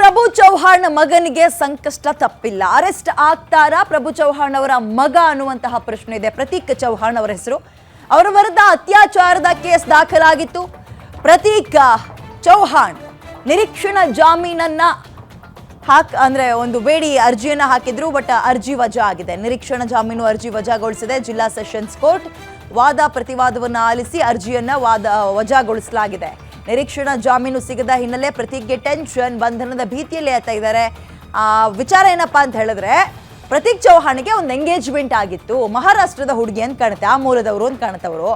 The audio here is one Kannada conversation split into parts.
ಪ್ರಭು ಚೌಹಾಣ್ ಮಗನಿಗೆ ಸಂಕಷ್ಟ ತಪ್ಪಿಲ್ಲ. ಅರೆಸ್ಟ್ ಆಗ್ತಾರಾ ಪ್ರಭು ಚೌಹಾಣ್ ಅವರ ಮಗ ಅನ್ನುವಂತಹ ಪ್ರಶ್ನೆ ಇದೆ. ಪ್ರತೀಕ್ ಚೌಹಾಣ್ ಅವರ ಹೆಸರು. ಅವರ ವಿರುದ್ಧ ಅತ್ಯಾಚಾರದ ಕೇಸ್ ದಾಖಲಾಗಿತ್ತು. ಪ್ರತೀಕ್ ಚೌಹಾಣ್ ನಿರೀಕ್ಷಣಾ ಜಾಮೀನನ್ನ ಅಂದ್ರೆ ಒಂದು ಬೇಡಿ ಅರ್ಜಿಯನ್ನ ಹಾಕಿದ್ರು. ಬಟ್ ಅರ್ಜಿ ವಜಾ ಆಗಿದೆ. ನಿರೀಕ್ಷಣಾ ಜಾಮೀನು ಅರ್ಜಿ ವಜಾಗೊಳಿಸಿದೆ ಜಿಲ್ಲಾ ಸೆಷನ್ಸ್ ಕೋರ್ಟ್. ವಾದ ಪ್ರತಿವಾದವನ್ನು ಆಲಿಸಿ ಅರ್ಜಿಯನ್ನ ವಜಾಗೊಳಿಸಲಾಗಿದೆ. ನಿರೀಕ್ಷಣಾ ಜಾಮೀನು ಸಿಗದ ಹಿನ್ನೆಲೆ ಪ್ರತೀಕ್ಗೆ ಟೆನ್ಷನ್, ಬಂಧನದ ಭೀತಿಯಲ್ಲಿ ಆಗ್ತಾ ಇದ್ದಾರೆ. ವಿಚಾರ ಏನಪ್ಪಾ ಅಂತ ಹೇಳಿದ್ರೆ, ಪ್ರತೀಕ್ ಚೌಹಾಣ್ಗೆ ಒಂದು ಎಂಗೇಜ್ಮೆಂಟ್ ಆಗಿತ್ತು. ಮಹಾರಾಷ್ಟ್ರದ ಹುಡುಗಿ ಅಂತ ಕಾಣುತ್ತೆ, ಆ ಮೂಲದವರು ಅಂತ ಕಾಣುತ್ತವರು.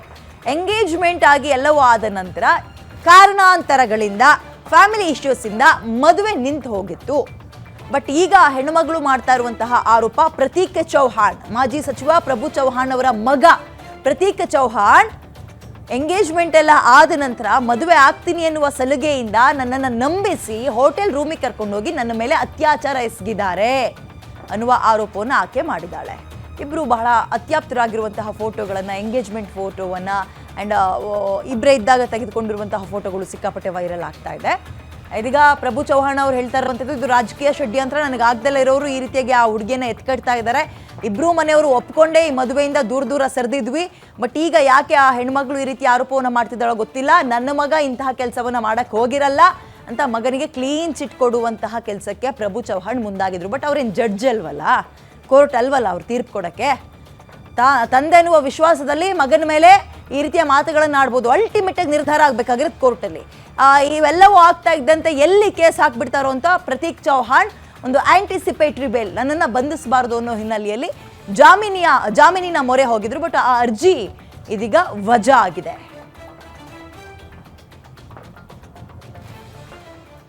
ಎಂಗೇಜ್ಮೆಂಟ್ ಆಗಿ ಎಲ್ಲವೂ ಆದ ನಂತರ ಕಾರಣಾಂತರಗಳಿಂದ, ಫ್ಯಾಮಿಲಿ ಇಶ್ಯೂಸ್ ಇಂದ ಮದುವೆ ನಿಂತು ಹೋಗಿತ್ತು. ಬಟ್ ಈಗ ಹೆಣ್ಣುಮಗಳು ಮಾಡ್ತಾ ಇರುವಂತಹ ಆರೋಪ, ಪ್ರತೀಕ್ ಚೌಹಾಣ್ ಮಾಜಿ ಸಚಿವ ಪ್ರಭು ಚೌಹಾಣ್ ಅವರ ಮಗ ಪ್ರತೀಕ್ ಚೌಹಾಣ್ ಎಂಗೇಜ್ಮೆಂಟ್ ಎಲ್ಲ ಆದ ನಂತರ ಮದುವೆ ಆಗ್ತೀನಿ ಎನ್ನುವ ಸಲುಗೆಯಿಂದ ನನ್ನನ್ನು ನಂಬಿಸಿ ಹೋಟೆಲ್ ರೂಮಿಗೆ ಕರ್ಕೊಂಡೋಗಿ ನನ್ನ ಮೇಲೆ ಅತ್ಯಾಚಾರ ಎಸಗಿದ್ದಾರೆ ಅನ್ನುವ ಆರೋಪವನ್ನು ಆಕೆ ಮಾಡಿದ್ದಾಳೆ. ಇಬ್ಬರು ಬಹಳ ಅತ್ಯಾಪ್ತರಾಗಿರುವಂತಹ ಫೋಟೋಗಳನ್ನು, ಎಂಗೇಜ್ಮೆಂಟ್ ಫೋಟೋವನ್ನು ಆ್ಯಂಡ್ ಇಬ್ಬರೇ ಇದ್ದಾಗ ತೆಗೆದುಕೊಂಡಿರುವಂತಹ ಫೋಟೋಗಳು ಸಿಕ್ಕಾಪಟ್ಟೆ ವೈರಲ್ ಆಗ್ತಾ ಇದೆ. ಇದೀಗ ಪ್ರಭು ಚೌಹಾಣ್ ಅವ್ರು ಹೇಳ್ತಾ ಇರುವಂಥದ್ದು, ಇದು ರಾಜಕೀಯ ಷಡ್ಯಂತ್ರ, ನನಗೆ ಆಗ್ದಲ್ಲ ಇರೋರು ಈ ರೀತಿಯಾಗಿ ಆ ಹುಡುಗಿಯನ್ನು ಎತ್ಕಟ್ತಾ ಇದ್ದಾರೆ. ಇಬ್ಬರೂ ಮನೆಯವರು ಒಪ್ಕೊಂಡೇ ಈ ಮದುವೆಯಿಂದ ದೂರ ಸರಿದಿದ್ವಿ. ಬಟ್ ಈಗ ಯಾಕೆ ಆ ಹೆಣ್ಮಗಳು ಈ ರೀತಿ ಆರೋಪವನ್ನು ಮಾಡ್ತಿದ್ದಾಳೋ ಗೊತ್ತಿಲ್ಲ. ನನ್ನ ಮಗ ಇಂತಹ ಕೆಲಸವನ್ನು ಮಾಡಕ್ಕೆ ಹೋಗಿರಲ್ಲ ಅಂತ ಮಗನಿಗೆ ಕ್ಲೀನ್ ಚಿಟ್ ಕೊಡುವಂತಹ ಕೆಲಸಕ್ಕೆ ಪ್ರಭು ಚೌಹಾಣ್ ಮುಂದಾಗಿದ್ರು. ಬಟ್ ಅವ್ರೇನು ಜಡ್ಜ್ ಅಲ್ವಲ್ಲ, ಕೋರ್ಟ್ ಅಲ್ವಲ್ಲ ಅವ್ರು ತೀರ್ಪು ಕೊಡೋಕ್ಕೆ. ತಂದೆ ಎನ್ನುವ ವಿಶ್ವಾಸದಲ್ಲಿ ಮಗನ ಮೇಲೆ ಈ ರೀತಿಯ ಮಾತುಗಳನ್ನು ಆಡ್ಬೋದು. ಅಲ್ಟಿಮೇಟ್ ಆಗಿ ನಿರ್ಧಾರ ಆಗಬೇಕಾಗಿರೋದು ಕೋರ್ಟಲ್ಲಿ. ಇವೆಲ್ಲವೂ ಆಗ್ತಾ ಇದ್ದಂತೆ ಎಲ್ಲಿ ಕೇಸ್ ಹಾಕ್ಬಿಡ್ತಾರೋ ಅಂತ ಪ್ರತೀಕ್ ಚೌಹಾಣ್ ಒಂದು ಆಂಟಿಸಿಪೇಟರಿ ಬೇಲ್, ನನ್ನನ್ನು ಬಂಧಿಸಬಾರ್ದು ಅನ್ನೋ ಹಿನ್ನೆಲೆಯಲ್ಲಿ ಜಾಮೀನಿನ ಮೊರೆ ಹೋಗಿದ್ರು. ಬಟ್ ಆ ಅರ್ಜಿ ಇದೀಗ ವಜಾ ಆಗಿದೆ.